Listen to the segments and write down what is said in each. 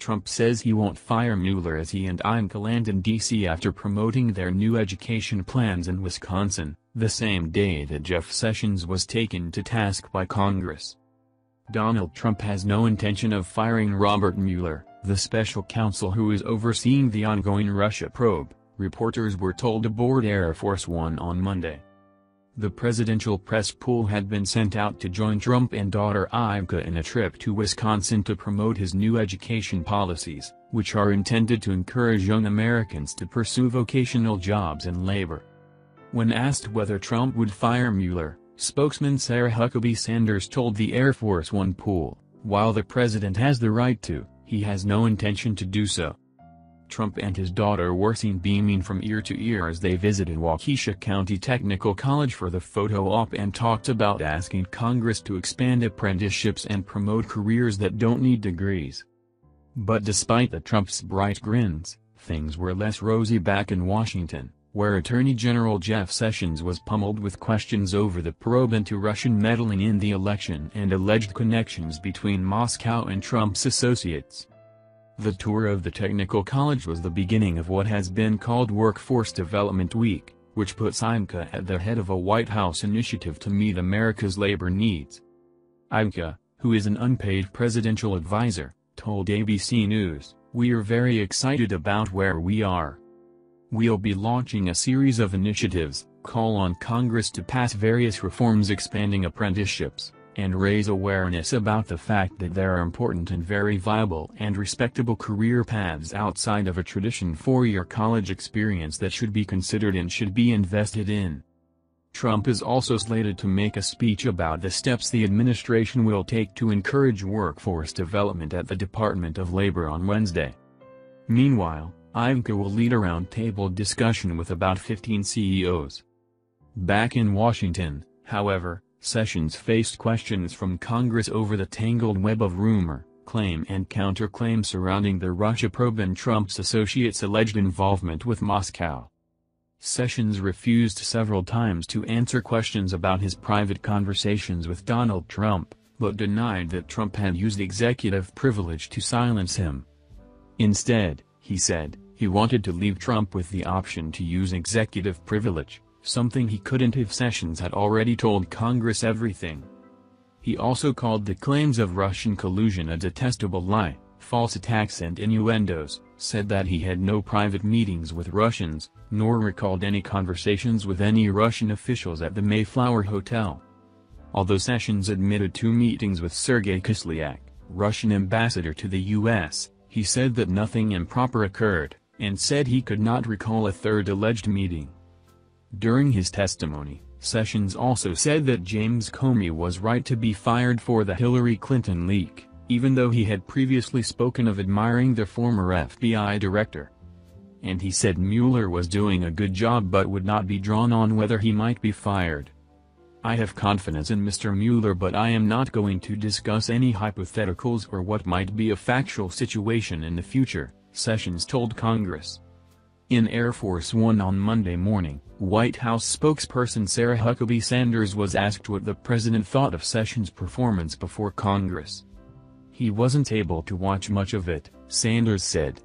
Trump says he won't fire Mueller as he and Ivanka land in D.C. after promoting their new education plans in Wisconsin, the same day that Jeff Sessions was taken to task by Congress. Donald Trump has no intention of firing Robert Mueller, the special counsel who is overseeing the ongoing Russia probe, reporters were told aboard Air Force One on Monday. The presidential press pool had been sent out to join Trump and daughter Ivanka in a trip to Wisconsin to promote his new education policies, which are intended to encourage young Americans to pursue vocational jobs and labor. When asked whether Trump would fire Mueller, spokesman Sarah Huckabee Sanders told the Air Force One pool, "While the president has the right to, he has no intention to do so." Trump and his daughter were seen beaming from ear to ear as they visited Waukesha County Technical College for the photo op and talked about asking Congress to expand apprenticeships and promote careers that don't need degrees. But despite the Trump's bright grins, things were less rosy back in Washington, where Attorney General Jeff Sessions was pummeled with questions over the probe into Russian meddling in the election and alleged connections between Moscow and Trump's associates. The tour of the Technical College was the beginning of what has been called Workforce Development Week, which puts Ivanka at the head of a White House initiative to meet America's labor needs. Ivanka, who is an unpaid presidential advisor, told ABC News, "We are very excited about where we are. We'll be launching a series of initiatives, call on Congress to pass various reforms expanding apprenticeships, and raise awareness about the fact that there are important and very viable and respectable career paths outside of a traditional four-year college experience that should be considered and should be invested in." Trump is also slated to make a speech about the steps the administration will take to encourage workforce development at the Department of Labor on Wednesday. Meanwhile, Ivanka will lead a roundtable discussion with about 15 CEOs. Back in Washington, however, Sessions faced questions from Congress over the tangled web of rumor, claim and counterclaim surrounding the Russia probe and Trump's associates' alleged involvement with Moscow. Sessions refused several times to answer questions about his private conversations with Donald Trump, but denied that Trump had used executive privilege to silence him. Instead, he said, he wanted to leave Trump with the option to use executive privilege, something he couldn't if Sessions had already told Congress everything. He also called the claims of Russian collusion a detestable lie, false attacks and innuendos, said that he had no private meetings with Russians, nor recalled any conversations with any Russian officials at the Mayflower Hotel. Although Sessions admitted 2 meetings with Sergei Kislyak, Russian ambassador to the U.S., he said that nothing improper occurred, and said he could not recall a third alleged meeting. During his testimony, Sessions also said that James Comey was right to be fired for the Hillary Clinton leak, even though he had previously spoken of admiring the former FBI director. And he said Mueller was doing a good job but would not be drawn on whether he might be fired. "I have confidence in Mr. Mueller, but I am not going to discuss any hypotheticals or what might be a factual situation in the future," Sessions told Congress. In Air Force One on Monday morning, White House spokesperson Sarah Huckabee Sanders was asked what the president thought of Sessions' performance before Congress. "He wasn't able to watch much of it," Sanders said.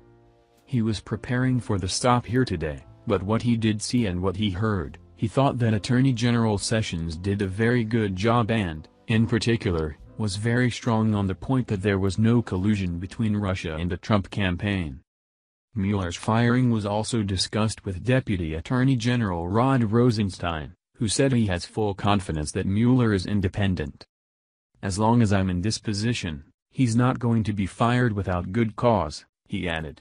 "He was preparing for the stop here today, but what he did see and what he heard, he thought that Attorney General Sessions did a very good job and, in particular, was very strong on the point that there was no collusion between Russia and the Trump campaign." Mueller's firing was also discussed with Deputy Attorney General Rod Rosenstein, who said he has full confidence that Mueller is independent. "As long as I'm in this position, he's not going to be fired without good cause," he added.